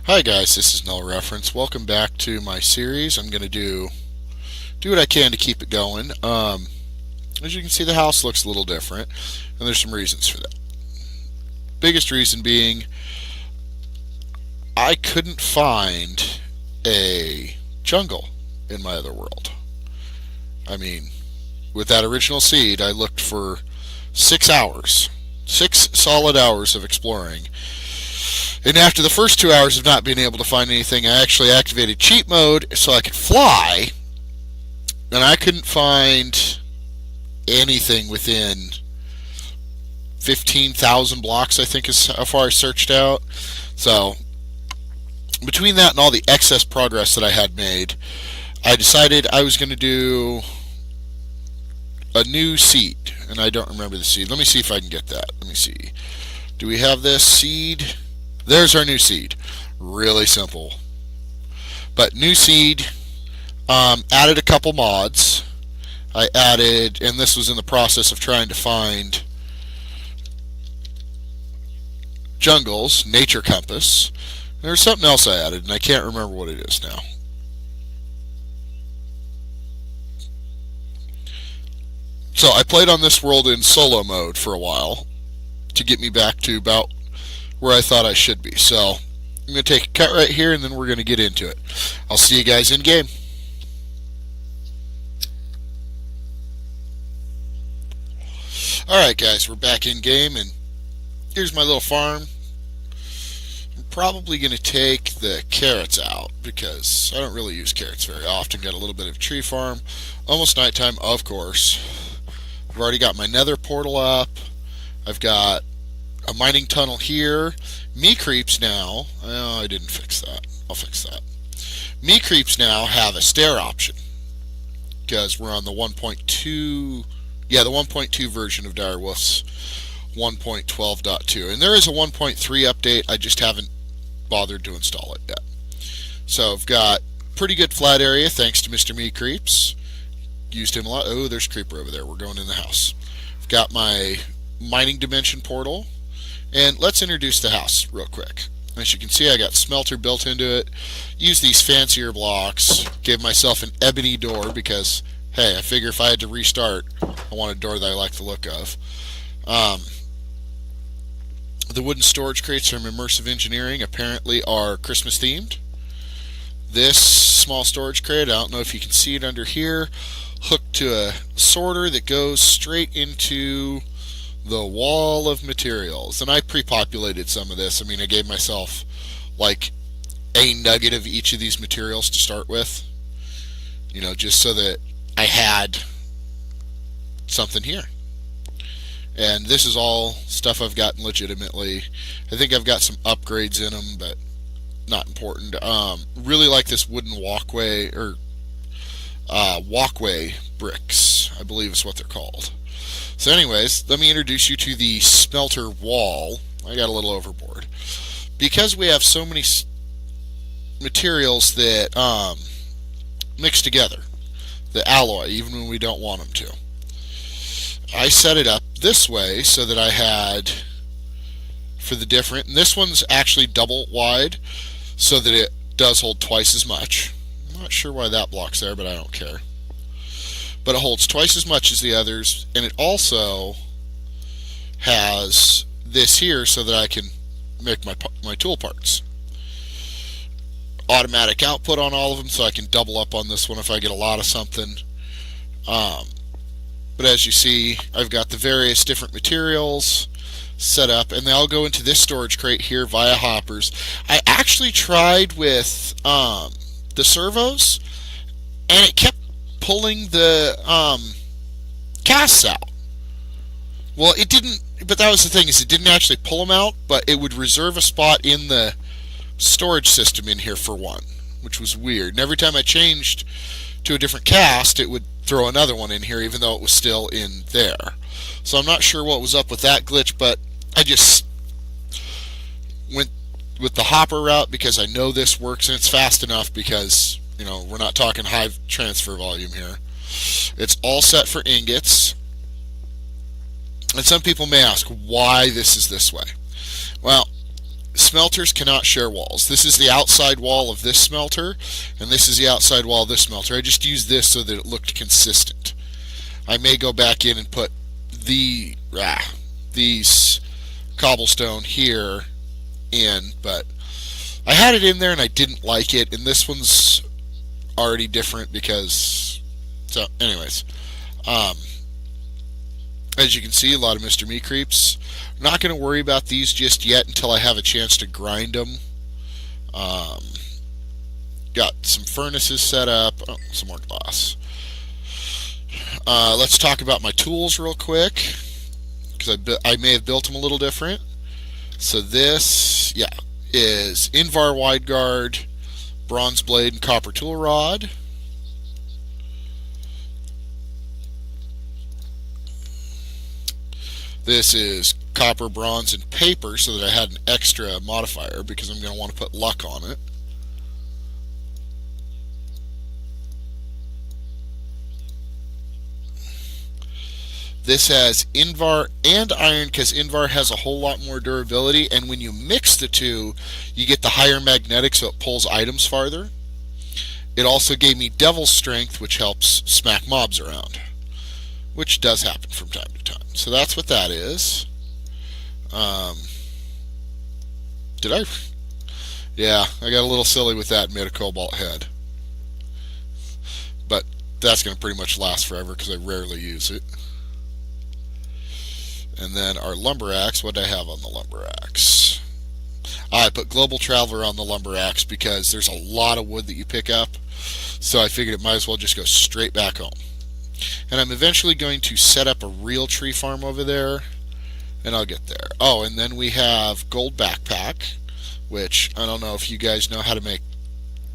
Hi guys, this is NulReference. Welcome back to my series. I'm going to do what I can to keep it going. As you can see, the house looks a little different, and there's some reasons for that. Biggest reason being, I couldn't find a jungle in my other world. I mean, with that original seed, I looked for 6 hours. 6 solid hours of exploring. And after the first 2 hours of not being able to find anything, I actually activated cheat mode so I could fly, and I couldn't find anything within 15,000 blocks, I think is how far I searched out. So between that and all the excess progress that I had made, I decided I was going to do a new seed, and I don't remember the seed. Let me see if I can get that. Let me see. Do we have this seed? There's our new seed. Really simple. But new seed, added a couple mods. I added, and this was in the process of trying to find jungles, nature compass. There's something else I added, and I can't remember what it is now. So I played on this world in solo mode for a while to get me back to about where I thought I should be. So I'm going to take a cut right here, and then we're going to get into it. I'll see you guys in game. Alright guys, we're back in game, and here's my little farm. I'm probably going to take the carrots out because I don't really use carrots very often. Got a little bit of tree farm. Almost nighttime, of course. I've already got my nether portal up. I've got a mining tunnel here. Me creeps now. Oh, I didn't fix that. I'll fix that. Me creeps now have a stair option because we're on the 1.2. Yeah, the 1.2 version of Direwolf's 1.12.2, and there is a 1.3 update. I just haven't bothered to install it yet. So I've got pretty good flat area thanks to Mr. Me Creeps. Used him a lot. Oh, there's Creeper over there. We're going in the house. I've got my mining dimension portal. And let's introduce the house real quick. As you can see, I got smelter built into it. Use these fancier blocks. Gave myself an ebony door because, hey, I figure if I had to restart, I want a door that I like the look of. The wooden storage crates from Immersive Engineering apparently are Christmas themed. This small storage crate, I don't know if you can see it under here, hooked to a sorter that goes straight into the wall of materials. And I pre-populated some of this. I mean, I gave myself like a nugget of each of these materials to start with, you know, just so that I had something here. And this is all stuff I've gotten legitimately. I think I've got some upgrades in them, but not important. Really like this wooden walkway, or walkway bricks, I believe is what they're called. So anyways, let me introduce you to the smelter wall. I got a little overboard. Because we have so many materials that mix together, the alloy, even when we don't want them to, I set it up this way so that I had for the different, and this one's actually double wide so that it does hold twice as much. I'm not sure why that block's there, but I don't care. But it holds twice as much as the others, and it also has this here so that I can make my tool parts. Automatic output on all of them, so I can double up on this one if I get a lot of something. But as you see, I've got the various different materials set up, and they all go into this storage crate here via hoppers. I actually tried with the servos, and it kept pulling the casts out. Well, it didn't, but that was the thing, is it didn't actually pull them out, but it would reserve a spot in the storage system in here for one, which was weird. And every time I changed to a different cast, it would throw another one in here even though it was still in there. So I'm not sure what was up with that glitch, but I just went with the hopper route because I know this works and it's fast enough because, you know, we're not talking high transfer volume here. It's all set for ingots. And some people may ask why this is this way. Well, smelters cannot share walls. This is the outside wall of this smelter, and this is the outside wall of this smelter. I just used this so that it looked consistent. I may go back in and put these cobblestone here in, but I had it in there and I didn't like it, and this one's already different because, so anyways, as you can see, a lot of Mr. Me creeps. I'm not going to worry about these just yet until I have a chance to grind them. Got some furnaces set up. Oh, some more glass. Let's talk about my tools real quick, because I may have built them a little different. So this, is Invar wide guard, bronze blade, and copper tool rod. This is copper, bronze, and paper, so that I had an extra modifier because I'm going to want to put luck on it. This has Invar and iron because Invar has a whole lot more durability, and when you mix the two, you get the higher magnetic, so it pulls items farther. It also gave me Devil's Strength, which helps smack mobs around, which does happen from time to time. So that's what that is. Yeah, I got a little silly with that and made a cobalt head. But that's going to pretty much last forever because I rarely use it. And then our lumber axe, what did I have on the lumber axe? I put Global Traveler on the lumber axe because there's a lot of wood that you pick up. So I figured it might as well just go straight back home. And I'm eventually going to set up a real tree farm over there, and I'll get there. Oh, and then we have gold backpack, which I don't know if you guys know how to make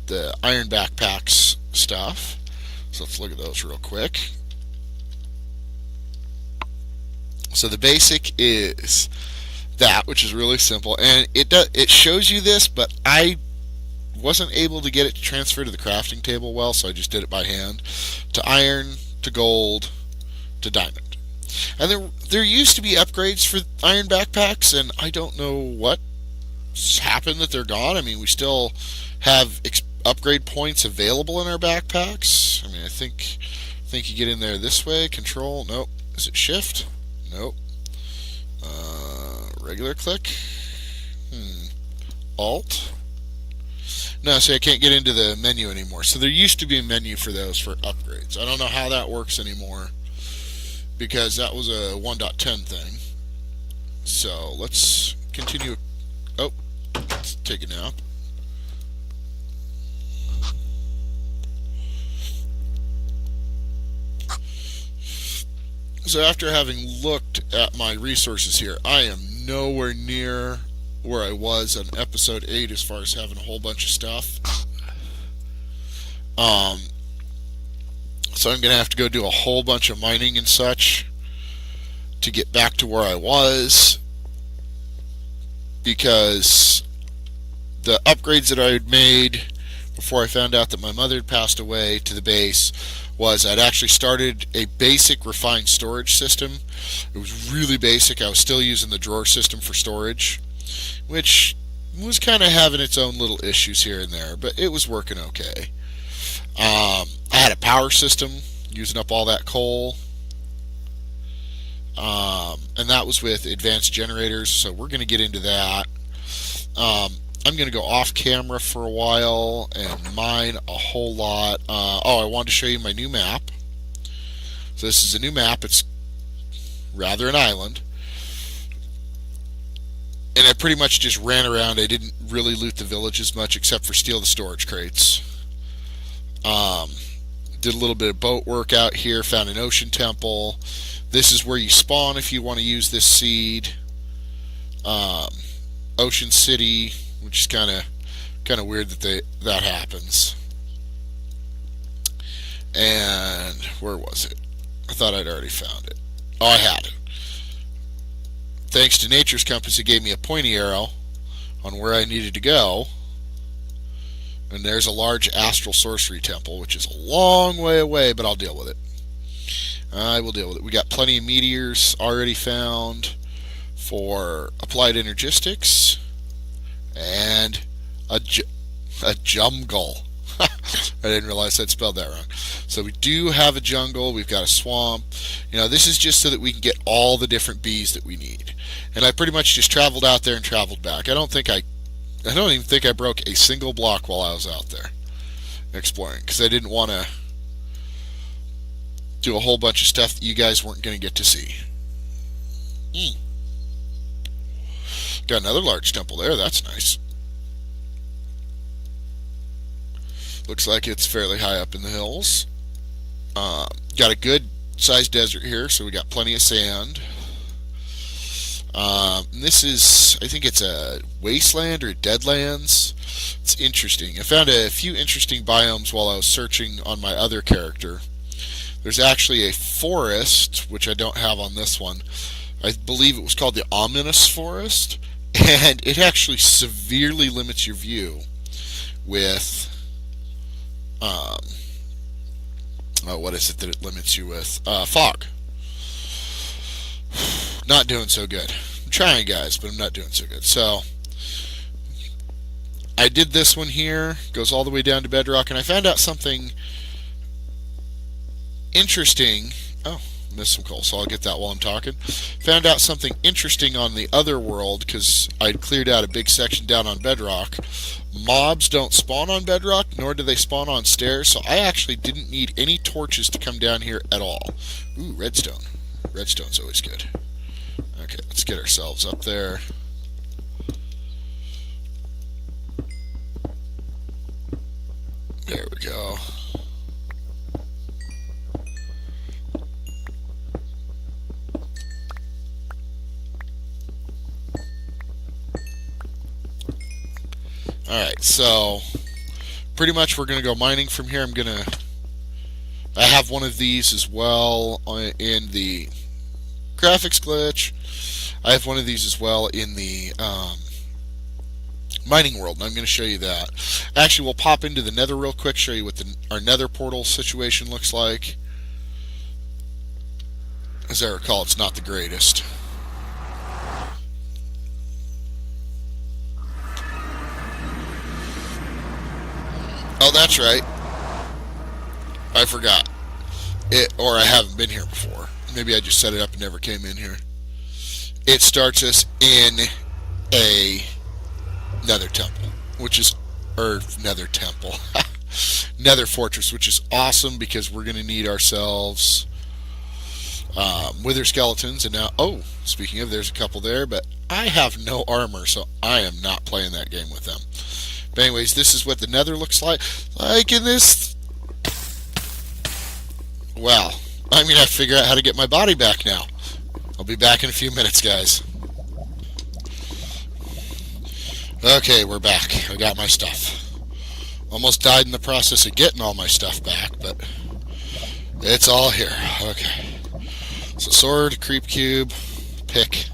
the iron backpacks stuff. So let's look at those real quick. So the basic is that, which is really simple, and it shows you this, but I wasn't able to get it to transfer to the crafting table well, so I just did it by hand. To iron, to gold, to diamond. And there used to be upgrades for iron backpacks, and I don't know what's happened that they're gone. I mean, we still have upgrade points available in our backpacks. I mean, I think you get in there this way. Control, nope. Is it shift? Nope. Regular click. Alt. No, see, I can't get into the menu anymore. So there used to be a menu for those for upgrades. I don't know how that works anymore because that was a 1.10 thing. So let's continue. Oh, let's take a nap. So after having looked at my resources here, I am nowhere near where I was on episode 8 as far as having a whole bunch of stuff. So I'm going to have to go do a whole bunch of mining and such to get back to where I was, because the upgrades that I had made before I found out that my mother had passed away to the base was I'd actually started a basic refined storage system. It was really basic. I was still using the drawer system for storage, which was kind of having its own little issues here and there, but it was working okay. I had a power system using up all that coal, and that was with advanced generators, so we're going to get into that. I'm going to go off camera for a while and mine a whole lot. I wanted to show you my new map. So this is a new map. It's rather an island. And I pretty much just ran around. I didn't really loot the village as much except for steal the storage crates. Did a little bit of boat work out here. Found an ocean temple. This is where you spawn if you want to use this seed. Ocean City, which is kind of weird that happens. And where was it? I thought I'd already found it. Oh, I had it. Thanks to Nature's Compass, it gave me a pointy arrow on where I needed to go. And there's a large astral sorcery temple, which is a long way away, but I'll deal with it. I will deal with it. We got plenty of meteors already found for applied energistics. and a jungle. I didn't realize I'd spelled that wrong. So we do have a jungle. We've got a swamp. This is just so that we can get all the different bees that we need. And I pretty much just traveled out there and traveled back. I don't even think I broke a single block while I was out there exploring, because I didn't want to do a whole bunch of stuff that you guys weren't going to get to see. Got another large temple there. That's nice. Looks like it's fairly high up in the hills. Got a good sized desert here, so we got plenty of sand. This is, I think it's a wasteland or deadlands. It's interesting. I found a few interesting biomes while I was searching on my other character. There's actually a forest, which I don't have on this one. I believe it was called the Ominous Forest, and it actually severely limits your view with what is it that it limits you with? Fog. Not doing so good. I'm trying, guys, but I'm not doing so good. So I did this one here, goes all the way down to bedrock, and I found out something interesting. Oh, missed some coal, so I'll get that while I'm talking. Found out something interesting on the other world, because I'd cleared out a big section down on bedrock. Mobs don't spawn on bedrock, nor do they spawn on stairs, so I actually didn't need any torches to come down here at all. Ooh, redstone. Redstone's always good. Okay, let's get ourselves up there. There we go. Alright, so pretty much we're going to go mining from here. I have one of these as well in the graphics glitch. I have one of these as well in the mining world, and I'm going to show you that. Actually, we'll pop into the nether real quick, show you what our nether portal situation looks like. As I recall, it's not the greatest. Oh, that's right. I forgot. Or I haven't been here before. Maybe I just set it up and never came in here. It starts us in a nether temple, nether fortress, which is awesome because we're going to need ourselves wither skeletons. And now, oh, speaking of, there's a couple there, but I have no armor, so I am not playing that game with them. But anyways, this is what the nether looks like. Like in this... Well, I'm going to have to figure out how to get my body back now. I'll be back in a few minutes, guys. Okay, we're back. I got my stuff. Almost died in the process of getting all my stuff back, but it's all here. Okay. So sword, creep cube, pick.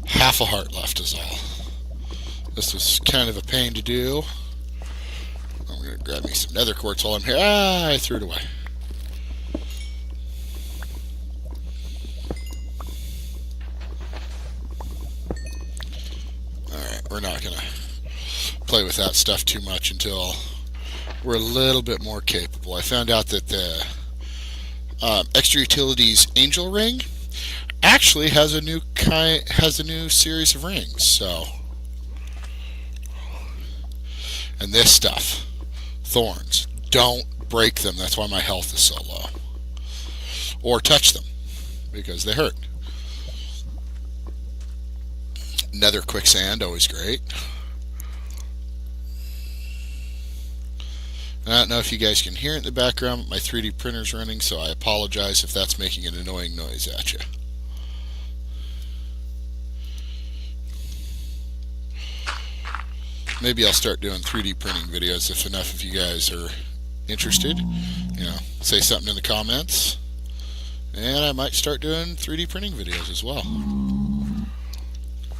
Half a heart left is all. This was kind of a pain to do. I'm going to grab me some nether quartz while I'm here. I threw it away. Alright, we're not going to play with that stuff too much until we're a little bit more capable. I found out that the Extra Utilities Angel Ring actually has a new series of rings, so. And this stuff, thorns, don't break them. That's why my health is so low. Or touch them, because they hurt. Nether quicksand, always great. I don't know if you guys can hear it in the background, but my 3D printer's running, so I apologize if that's making an annoying noise at you. Maybe I'll start doing 3D printing videos if enough of you guys are interested. You know, say something in the comments, and I might start doing 3D printing videos as well.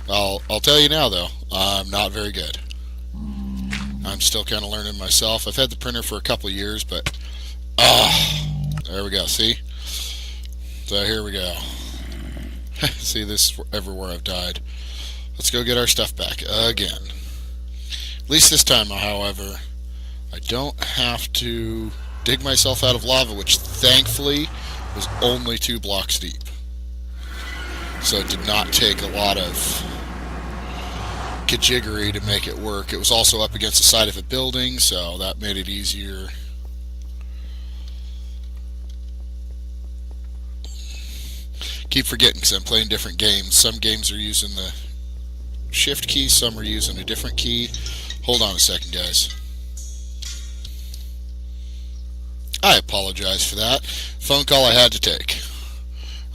I'll tell you now though, I'm not very good. I'm still kind of learning myself. I've had the printer for a couple of years, but there we go. See, So here we go. See, this is everywhere I've died. Let's go get our stuff back again. At least this time, however, I don't have to dig myself out of lava, which thankfully was only 2 blocks deep. So it did not take a lot of kajiggery to make it work. It was also up against the side of a building, so that made it easier. Keep forgetting because I'm playing different games. Some games are using the shift key, some are using a different key. Hold on a second, guys. I apologize for that. Phone call I had to take.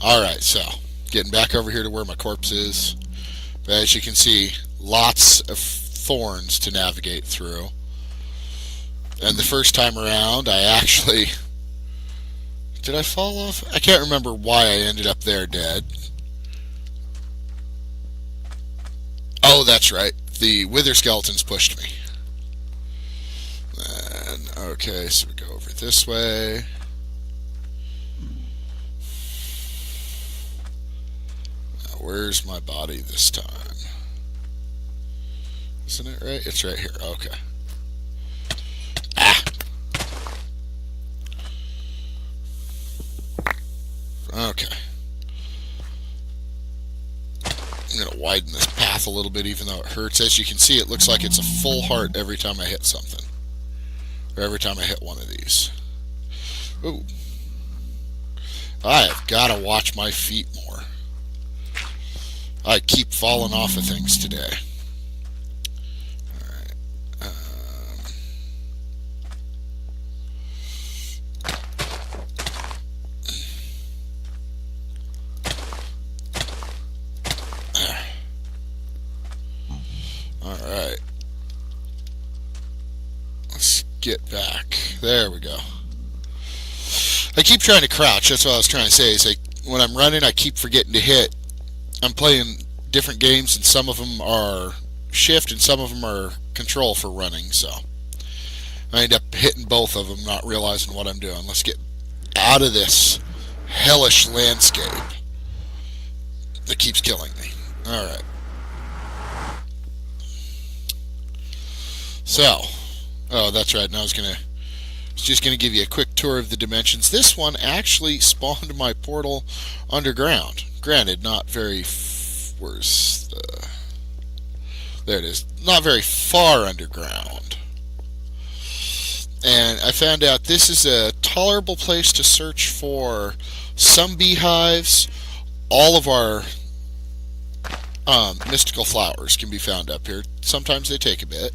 Alright, so getting back over here to where my corpse is. But as you can see, lots of thorns to navigate through. And the first time around, I actually... Did I fall off? I can't remember why I ended up there dead. Oh, that's right. The wither skeletons pushed me. And, okay, so we go over this way. Now, where's my body this time? Isn't it right? It's right here. Okay. Okay. I'm going to widen this path a little bit even though it hurts. As you can see, it looks like it's a full heart every time I hit something. Or every time I hit one of these. Ooh. I have got to watch my feet more. I keep falling off of things today. Alright. Let's get back. There we go. I keep trying to crouch. That's what I was trying to say. Is like when I'm running, I keep forgetting to hit. I'm playing different games, and some of them are shift, and some of them are control for running. So I end up hitting both of them, not realizing what I'm doing. Let's get out of this hellish landscape that keeps killing me. All right. So, oh, that's right. And I was just gonna give you a quick tour of the dimensions. This one actually spawned my portal underground. Granted, not very. Where's the? There it is. Not very far underground. And I found out this is a tolerable place to search for some beehives. All of our mystical flowers can be found up here. Sometimes they take a bit.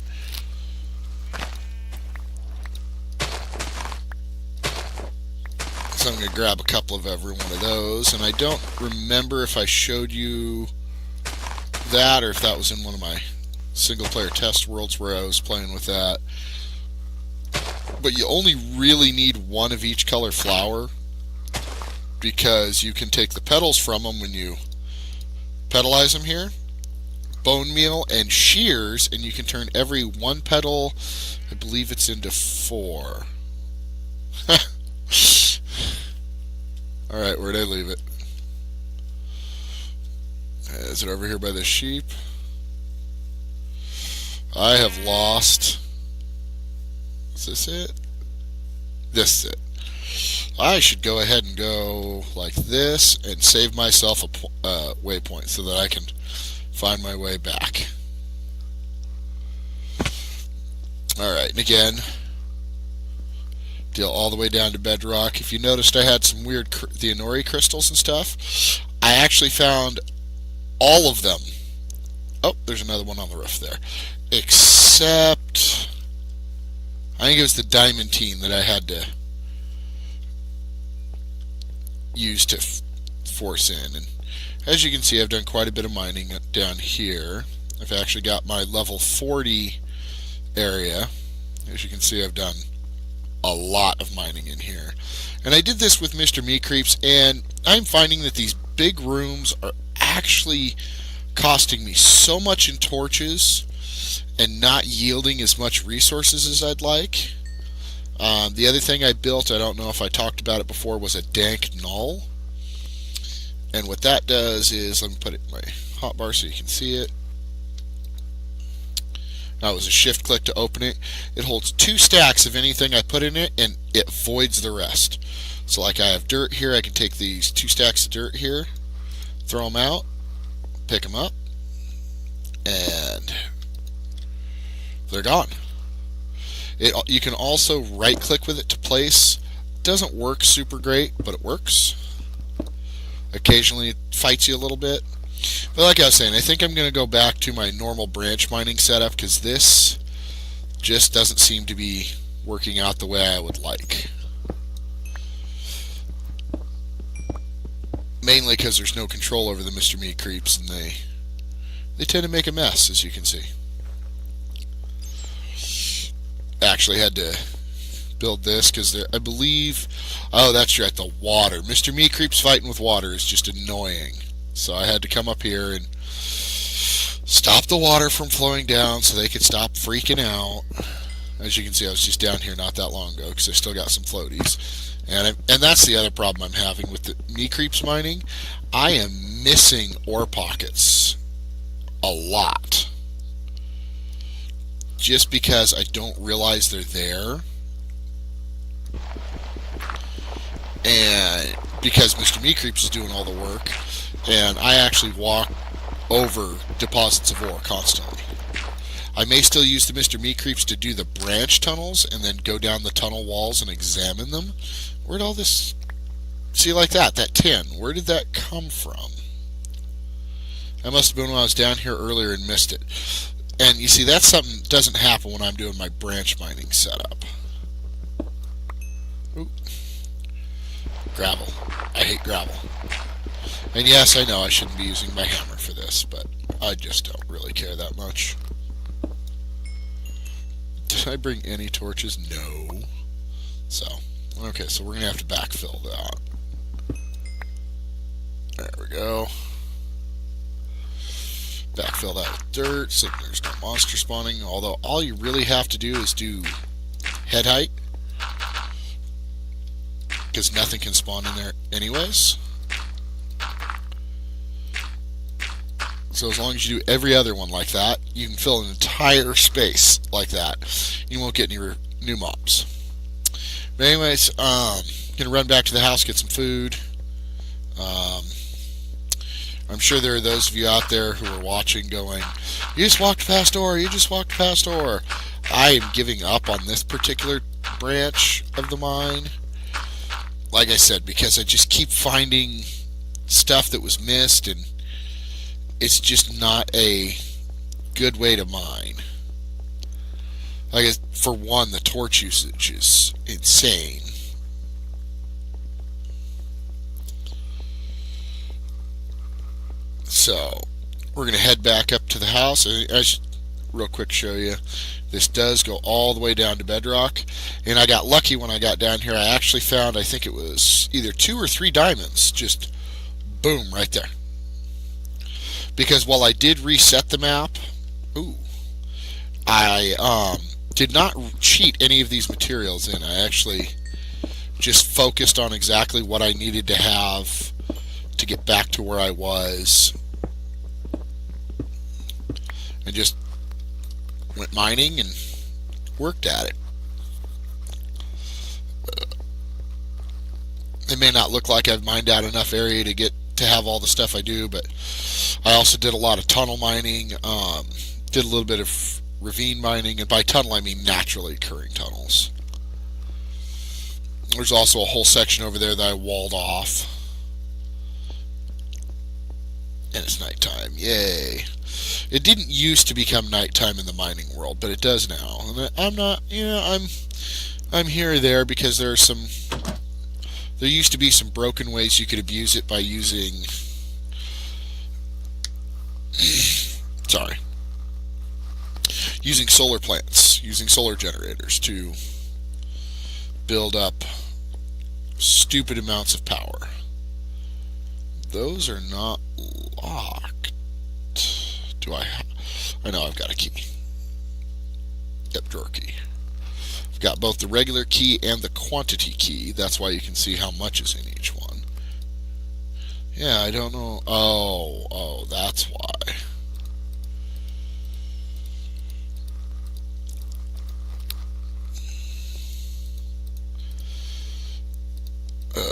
So I'm going to grab a couple of every one of those. And I don't remember if I showed you that or if that was in one of my single-player test worlds where I was playing with that. But you only really need one of each color flower because you can take the petals from them when you petalize them here. Bone meal and shears, and you can turn every one petal, I believe it's into 4. Alright, where'd I leave it? Is it over here by the sheep? I have lost. Is this it? This is it. I should go ahead and go like this and save myself a waypoint so that I can find my way back. Alright, and again, deal all the way down to bedrock. If you noticed, I had some weird the Inori crystals and stuff. I actually found all of them. Oh, there's another one on the roof there. Except, I think it was the diamantine that I had to use to force in. And as you can see, I've done quite a bit of mining down here. I've actually got my level 40 area. As you can see, I've done a lot of mining in here. And I did this with Mr. Me Creeps, and I'm finding that these big rooms are actually costing me so much in torches and not yielding as much resources as I'd like. The other thing I built, I don't know if I talked about it before, was a dank null. And what that does is, let me put it in my hotbar so you can see it. That was a shift click to open it. It holds 2 stacks of anything I put in it, and it voids the rest. So like I have dirt here, I can take these 2 stacks of dirt here, throw them out, pick them up, and they're gone. You can also right click with it to place. It doesn't work super great, but it works. Occasionally it fights you a little bit. But like I was saying, I think I'm going to go back to my normal branch mining setup because this just doesn't seem to be working out the way I would like. Mainly because there's no control over the Mr. Meat creeps, and they tend to make a mess, as you can see. Actually had to build this because I believe, oh, that's right, the water. Mr. Meat creeps fighting with water is just annoying. So I had to come up here and stop the water from flowing down so they could stop freaking out. As you can see, I was just down here not that long ago because I still got some floaties. And that's the other problem I'm having with the meat creeps mining. I am missing ore pockets a lot. Just because I don't realize they're there. And because Mr. Meat Creeps is doing all the work, and I actually walk over deposits of ore constantly. I may still use the Mr. Meat Creeps to do the branch tunnels and then go down the tunnel walls and examine them. Where'd all this... See, like that 10, where did that come from? That must have been when I was down here earlier and missed it. And you see, that's something that doesn't happen when I'm doing my branch mining setup. Ooh. Gravel. I hate gravel. And yes, I know I shouldn't be using my hammer for this, but I just don't really care that much. Did I bring any torches? No. So, okay, so we're going to have to backfill that. There we go. Backfill that with dirt so there's no monster spawning, although all you really have to do is do head height, because nothing can spawn in there anyways. So as long as you do every other one like that, you can fill an entire space like that. You won't get any new mobs. But anyways, gonna run back to the house, get some food. I'm sure there are those of you out there who are watching going, you just walked past ore, you just walked past ore. I am giving up on this particular branch of the mine. Like I said, because I just keep finding stuff that was missed, and it's just not a good way to mine. Like, for one, the torch usage is insane. So, we're going to head back up to the house. I should real quick show you. This does go all the way down to bedrock. And I got lucky when I got down here. I actually found, I think it was either 2 or 3 diamonds. Just boom, right there. Because while I did reset the map, I did not cheat any of these materials in. I actually just focused on exactly what I needed to have to get back to where I was, and just went mining and worked at it. It may not look like I've mined out enough area to get to have all the stuff I do, but I also did a lot of tunnel mining, did a little bit of ravine mining, and by tunnel I mean naturally occurring tunnels. There's also a whole section over there that I walled off. And it's nighttime. Yay. It didn't used to become nighttime in the mining world, but it does now. And I'm not, I'm here or there because there used to be some broken ways you could abuse it by using using solar plants, using solar generators to build up stupid amounts of power. Those are not locked. Do I know I've got a key. Yep, drawer key. I've got both the regular key and the quantity key. That's why you can see how much is in each one. Yeah, I don't know. Oh, that's why.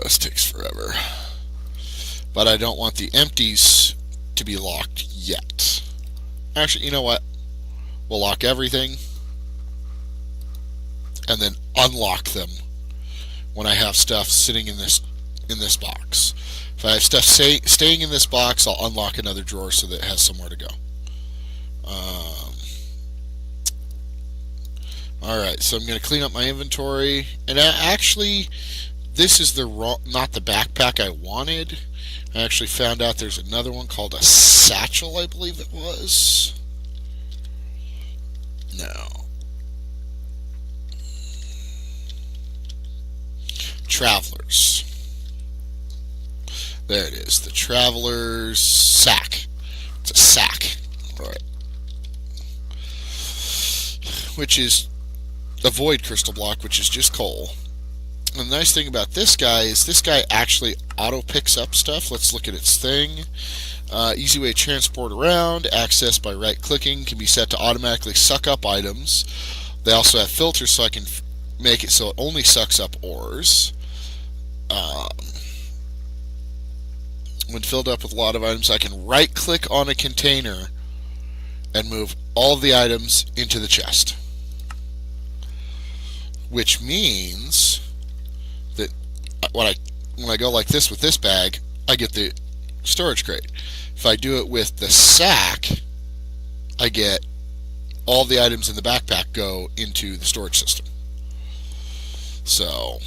This takes forever. But I don't want the empties to be locked yet. Actually, you know what? We'll lock everything and then unlock them when I have stuff sitting in this box. If I have stuff staying in this box, I'll unlock another drawer so that it has somewhere to go. Alright, so I'm going to clean up my inventory. And actually, this is not the backpack I wanted. I actually found out there's another one called a satchel, I believe it was. No. Travelers. There it is. The Traveler's sack. It's a sack. Alright. Which is a void crystal block, which is just coal. And the nice thing about this guy is this guy actually auto picks up stuff. Let's look at its thing. Easy way to transport around. Access by right clicking. Can be set to automatically suck up items. They also have filters so I can make it so it only sucks up ores. When filled up with a lot of items, I can right click on a container and move all of the items into the chest. Which means that when I go like this with this bag, I get the storage crate. If I do it with the sack, I get all the items in the backpack go into the storage system. So,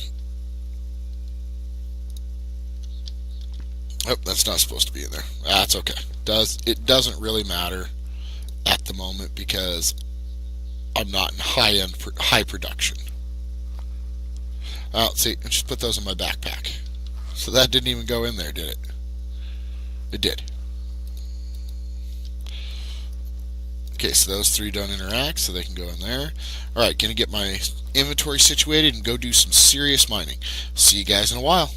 oh, that's not supposed to be in there. That's okay. It doesn't really matter at the moment because I'm not in high production. See, I just put those in my backpack. So that didn't even go in there, did it? It did. Okay, so those three don't interact, so they can go in there. Alright, gonna get my inventory situated and go do some serious mining. See you guys in a while.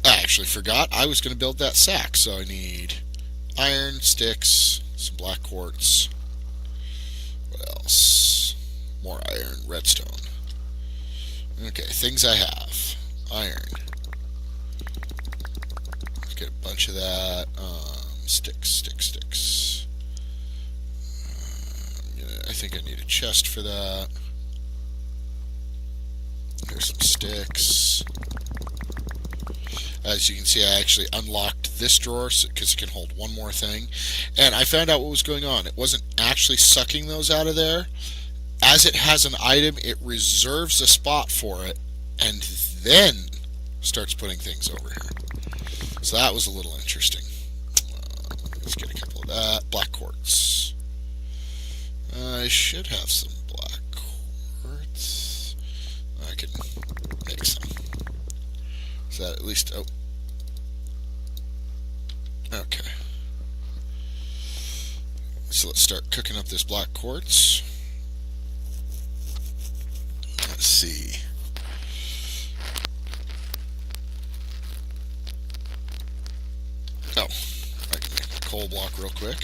I actually forgot I was gonna build that sack, so I need iron, sticks, some black quartz. What else? More iron, redstone. Okay, things I have. Iron. Let's get a bunch of that. Sticks. I think I need a chest for that. There's some sticks. As you can see, I actually unlocked this drawer because it can hold one more thing. And I found out what was going on. It wasn't actually sucking those out of there. As it has an item, it reserves a spot for it and then starts putting things over here. So that was a little interesting. Let's get a couple of that. Black quartz. I should have some black quartz. I can make some. Is that at least... Oh. Okay. So let's start cooking up this black quartz. Let's see. Oh, I can make a coal block real quick.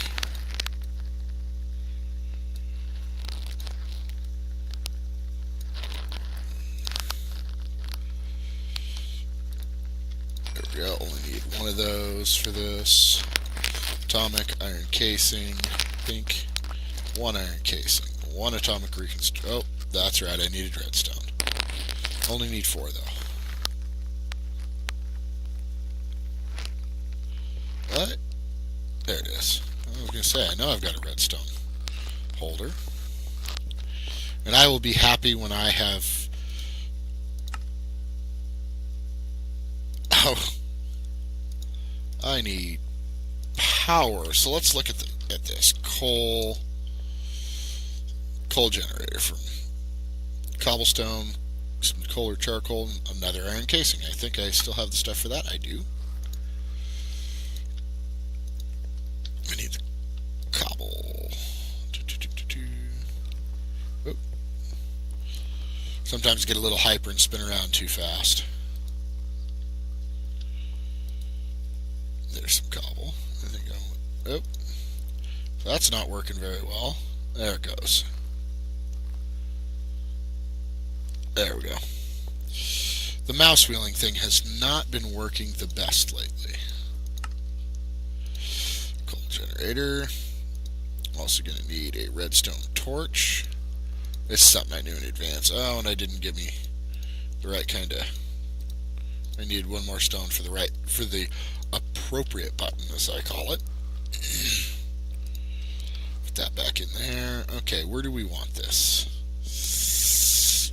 There we go. Only need one of those for this. Atomic iron casing. I think one iron casing. One atomic reconstruct. Oh, that's right. I needed redstone. Only need 4 though. What? There it is. I was going to say, I know I've got a redstone holder. And I will be happy when I have... Oh. I need power. So let's look at this. Coal generator from cobblestone, some coal or charcoal, another iron casing. I think I still have the stuff for that. I do. I need the cobble. Oh. So Sometimes get a little hyper and spin around too fast. There's some cobble. I think oh, that's not working very well. There it goes. There we go. The mouse wheeling thing has not been working the best lately. Coal generator. I'm also going to need a redstone torch. This is something I knew in advance. Oh, and I didn't give me the right kind of... I need one more stone for the appropriate button, as I call it. Put that back in there. Okay, where do we want this?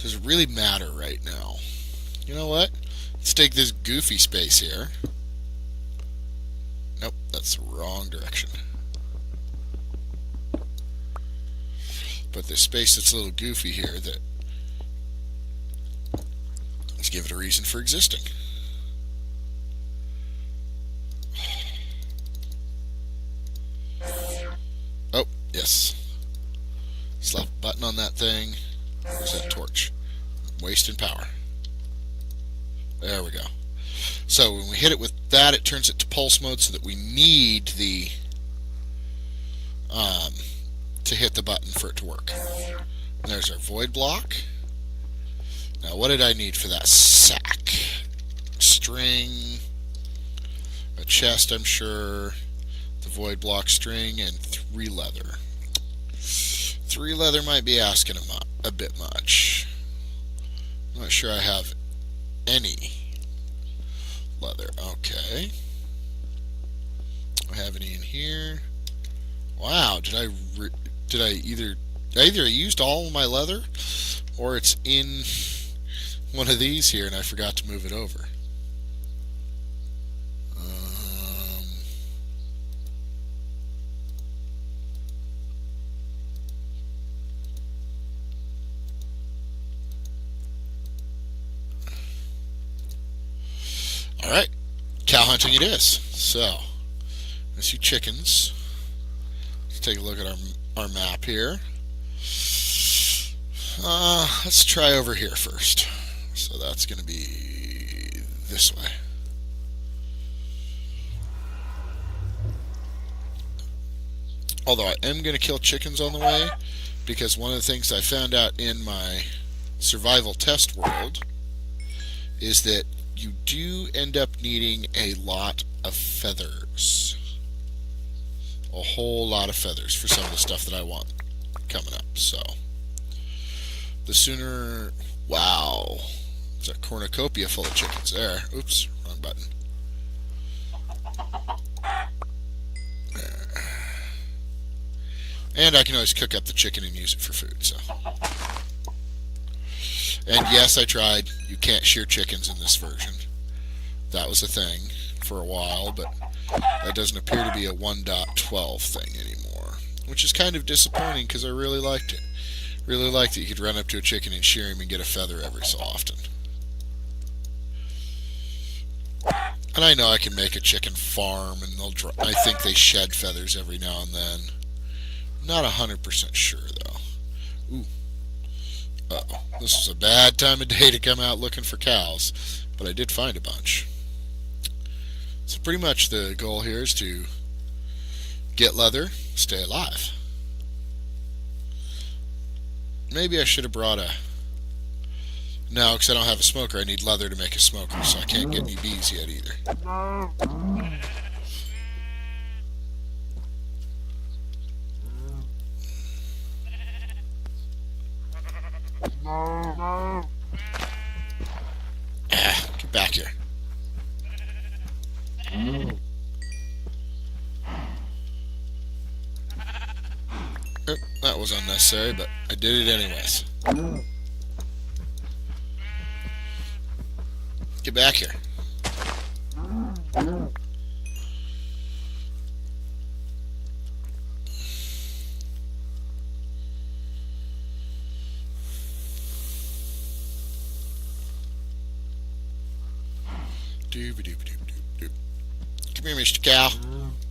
Does it really matter right now? You know what? Let's take this goofy space here. Nope, that's the wrong direction. But this space that's a little goofy here, let's give it a reason for existing. Oh, yes. Slap a button on that thing. Where's that torch? Wasting power. There we go. So when we hit it with that, it turns it to pulse mode so that we need the to hit the button for it to work. And there's our void block. Now what did I need for that? Sack. String. A chest, I'm sure. The void block string and 3 leather. 3 leather might be asking a bit much. I'm not sure I have any leather. Okay. Do I have any in here? Wow, did I either used all of my leather, or it's in one of these here and I forgot to move it over. Alright, cow hunting it is. So, let's see chickens. Let's take a look at our map here. Let's try over here first. So that's going to be this way. Although I am going to kill chickens on the way, because one of the things I found out in my survival test world is that you do end up needing a lot of feathers. A whole lot of feathers for some of the stuff that I want coming up. So, the sooner... Wow. There's a cornucopia full of chickens there. Oops, wrong button. There. And I can always cook up the chicken and use it for food, so... And yes, I tried. You can't shear chickens in this version. That was a thing for a while, but that doesn't appear to be a 1.12 thing anymore. Which is kind of disappointing because I really liked it. Really liked that you could run up to a chicken and shear him and get a feather every so often. And I know I can make a chicken farm, and I think they shed feathers every now and then. Not 100% sure, though. Ooh. Uh-oh. This is a bad time of day to come out looking for cows, but I did find a bunch. So pretty much the goal here is to get leather, stay alive. Maybe I should have brought a... No, because I don't have a smoker. I need leather to make a smoker, so I can't get any bees yet either. Get back here. That was unnecessary, but I did it anyways. Get back here. Doop-a-doop-a-doop-doop-doop. Come here, Mr. Cow.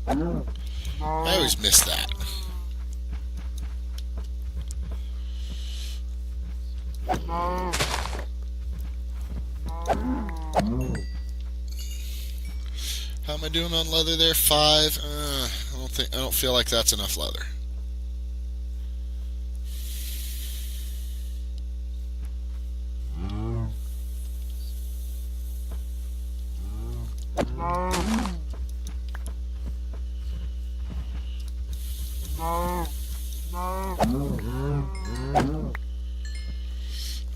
I always miss that. How am I doing on leather there? 5. I don't feel like that's enough leather.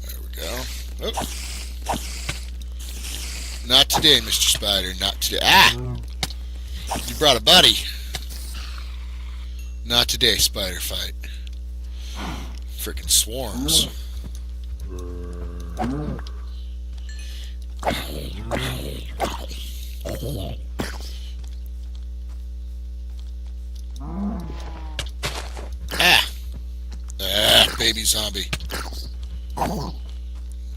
There we go. Oh. Not today, Mr. Spider. Not today. Ah! You brought a buddy. Not today, spider fight. Frickin' swarms. Baby zombie.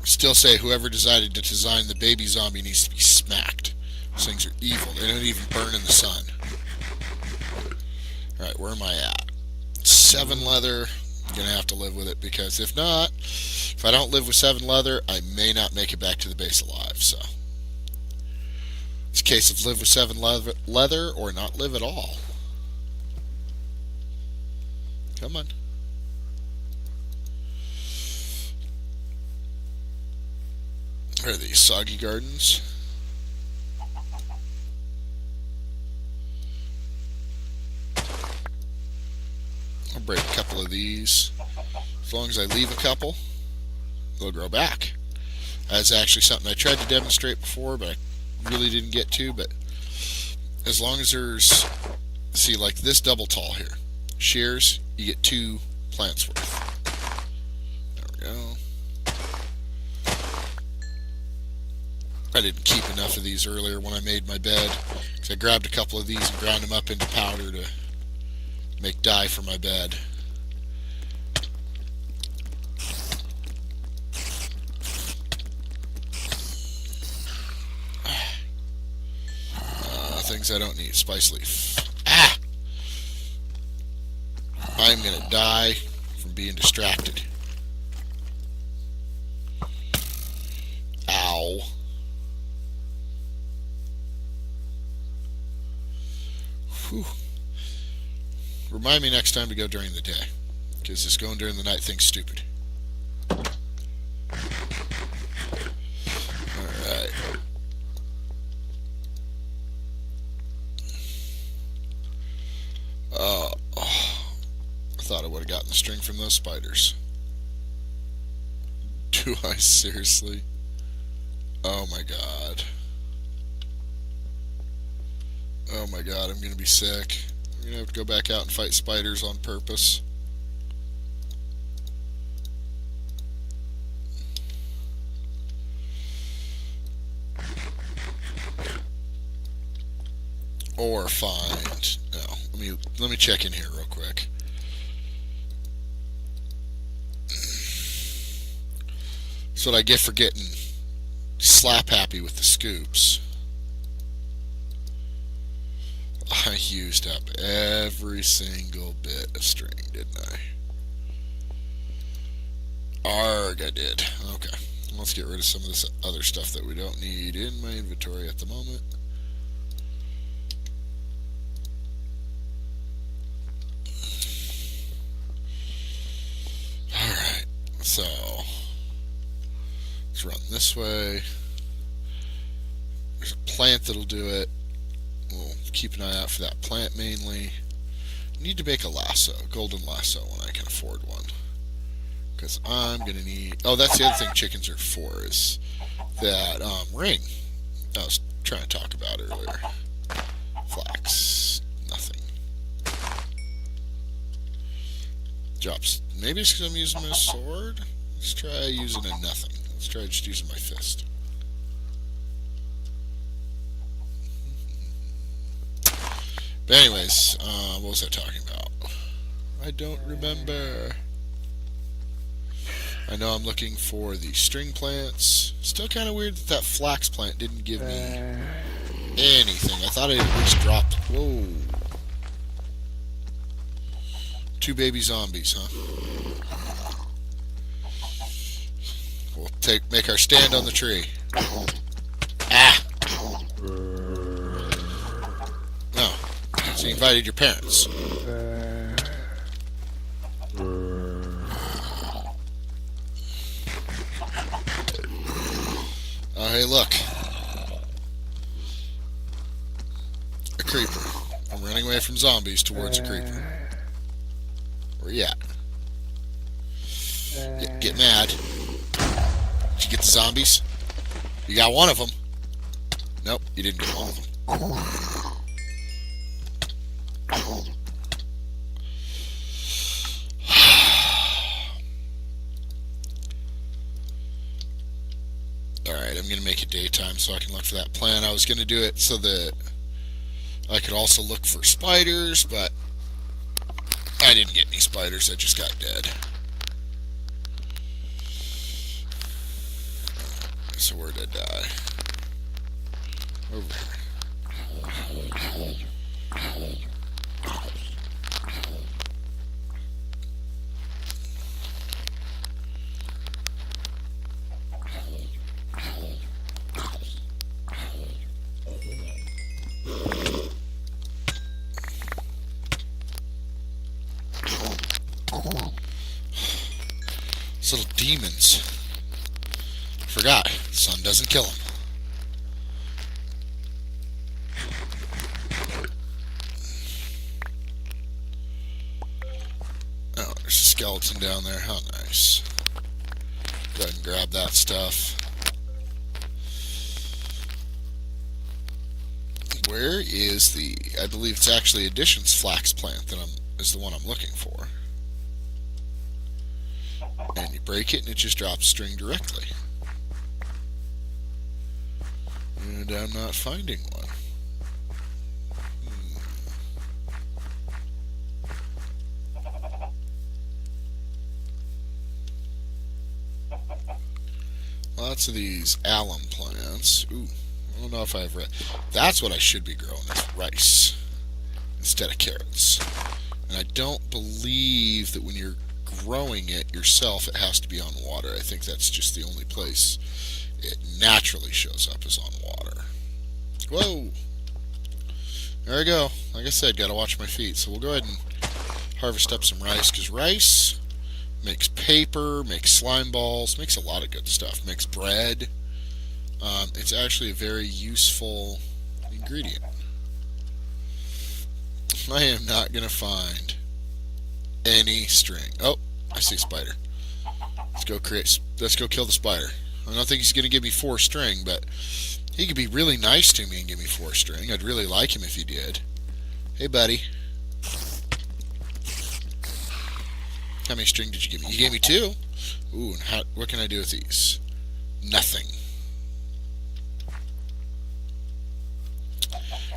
Still say whoever decided to design the baby zombie needs to be smacked. Those things are evil. They don't even burn in the sun. Alright, where am I at? 7 leather. I'm going to have to live with it, because if not, if I don't live with 7 leather, I may not make it back to the base alive. So it's a case of live with 7 leather or not live at all. Come on. Where are these? Soggy Gardens? I'll break a couple of these. As long as I leave a couple, they'll grow back. That's actually something I tried to demonstrate before, but I really didn't get to. But as long as there's, see, like this double tall here, shears, you get 2 plants worth. There we go. I didn't keep enough of these earlier when I made my bed, because I grabbed a couple of these and ground them up into powder to make dye for my bed. Things I don't need. Spice leaf. Ah! I'm gonna die from being distracted. Ow. Whew. Remind me next time to go during the day, because this going during the night thing's stupid. Alright. I thought I would have gotten the string from those spiders. Do I seriously? Oh my god. Oh my god, I'm gonna be sick. I'm gonna have to go back out and fight spiders on purpose. Or find, no, let me check in here real quick. That's what I get for getting slap happy with the scoops. I used up every single bit of string, didn't I? Arg, I did. Okay, let's get rid of some of this other stuff that we don't need in my inventory at the moment. Alright, so let's run this way. There's a plant that'll do it. We'll keep an eye out for that plant mainly. Need to make a lasso, a golden lasso, when I can afford one. Because I'm going to need... Oh, that's the other thing chickens are for, is that ring I was trying to talk about earlier. Flax. Nothing. Drops. Maybe it's because I'm using my sword? Let's try using a nothing. Let's try just using my fist. But anyways, what was I talking about? I don't remember. I know I'm looking for the string plants. Still kind of weird that that flax plant didn't give me anything. I thought it at least dropped. Whoa. 2 baby zombies, huh? We'll make our stand on the tree. So you invited your parents. Oh, hey, look. A creeper. I'm running away from zombies towards a creeper. Where you at? Get mad. Did you get the zombies? You got one of them. Nope, you didn't get one of them. Alright, I'm going to make it daytime so I can look for that plant. I was going to do it so that I could also look for spiders, but I didn't get any spiders. I just got dead. So where did I die? Over here. These little demons. Forgot. Sun doesn't kill them. Oh, there's a skeleton down there. How nice. Go ahead and grab that stuff. Where is the... I believe it's actually Addition's flax plant that is the one I'm looking for. And you break it and it just drops string directly. And I'm not finding one. Lots of these alum plants. Ooh, I don't know if I've read. That's what I should be growing, is rice instead of carrots. And I don't believe that when you're growing it yourself, it has to be on water. I think that's just the only place it naturally shows up is on water. Whoa! There we go. Like I said, gotta watch my feet. So we'll go ahead and harvest up some rice, because rice makes paper, makes slime balls, makes a lot of good stuff. Makes bread. It's actually a very useful ingredient. I am not gonna find any string. Oh, I see a spider. Let's go kill the spider. I don't think he's going to give me 4 string, but he could be really nice to me and give me 4 string. I'd really like him if he did. Hey, buddy. How many string did you give me? You gave me 2? Ooh, and what can I do with these? Nothing.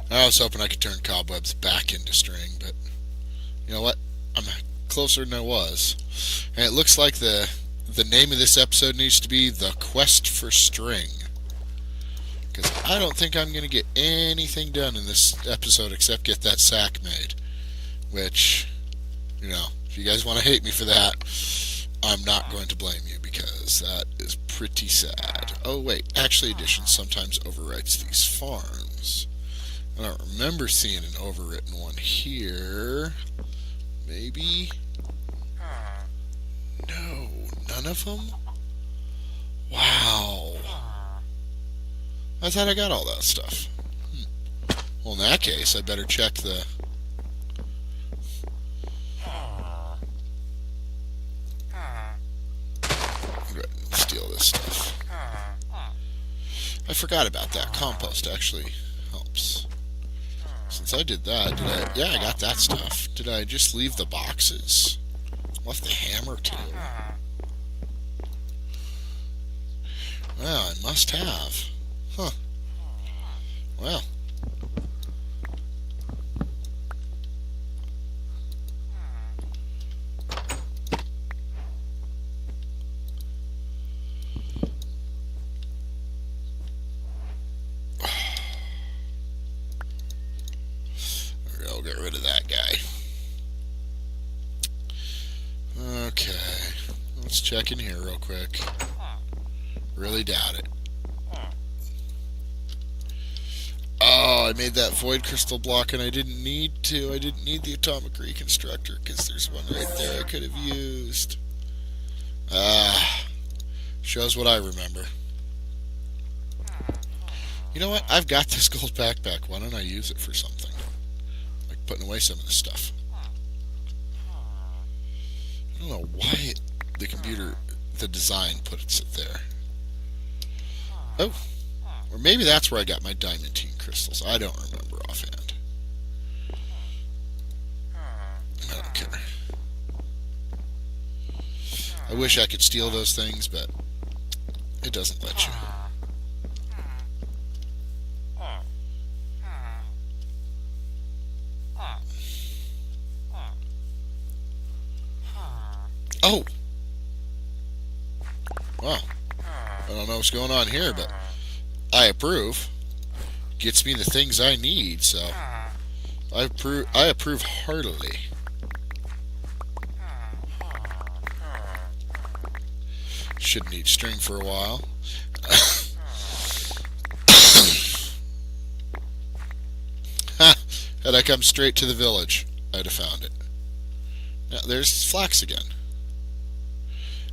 I was hoping I could turn cobwebs back into string, but you know what? I'm closer than I was. And it looks like the name of this episode needs to be The Quest for String. Because I don't think I'm going to get anything done in this episode except get that sack made. Which, you know, if you guys want to hate me for that, I'm not going to blame you, because that is pretty sad. Oh wait, actually Addition sometimes overwrites these farms. I don't remember seeing an overwritten one here. Maybe? No, none of them? Wow. I thought I got all that stuff. Well, in that case, I better check the... Go ahead and steal this stuff. I forgot about that. Compost actually helps. Since I did that, yeah, I got that stuff. Did I just leave the boxes? Left the hammer too. Well, I must have. Huh. Well. I'll get rid of that guy. Okay. Let's check in here real quick. Really doubt it. Oh, I made that void crystal block and I didn't need to. I didn't need the atomic reconstructor because there's one right there I could have used. Shows what I remember. You know what? I've got this gold backpack. Why don't I use it for something? Like putting away some of this stuff. I don't know why the computer, the design, puts it there. Oh. Or maybe that's where I got my diamantine crystals. I don't remember offhand. I don't care. I wish I could steal those things, but it doesn't let you. Oh! Wow. I don't know what's going on here, but I approve. Gets me the things I need, so I approve heartily. Shouldn't eat string for a while. Had I come straight to the village, I'd have found it. Now, there's flax again.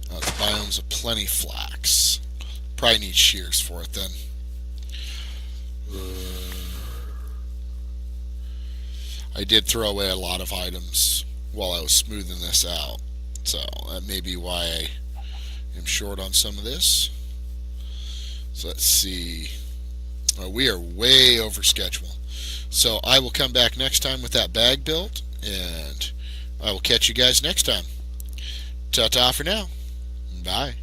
The biome's a plenty flax. Probably need shears for it then. I did throw away a lot of items while I was smoothing this out, so that may be why I am short on some of this. So let's see. We are way over schedule. So I will come back next time with that bag built, and I will catch you guys next time. Ta-ta for now. Bye.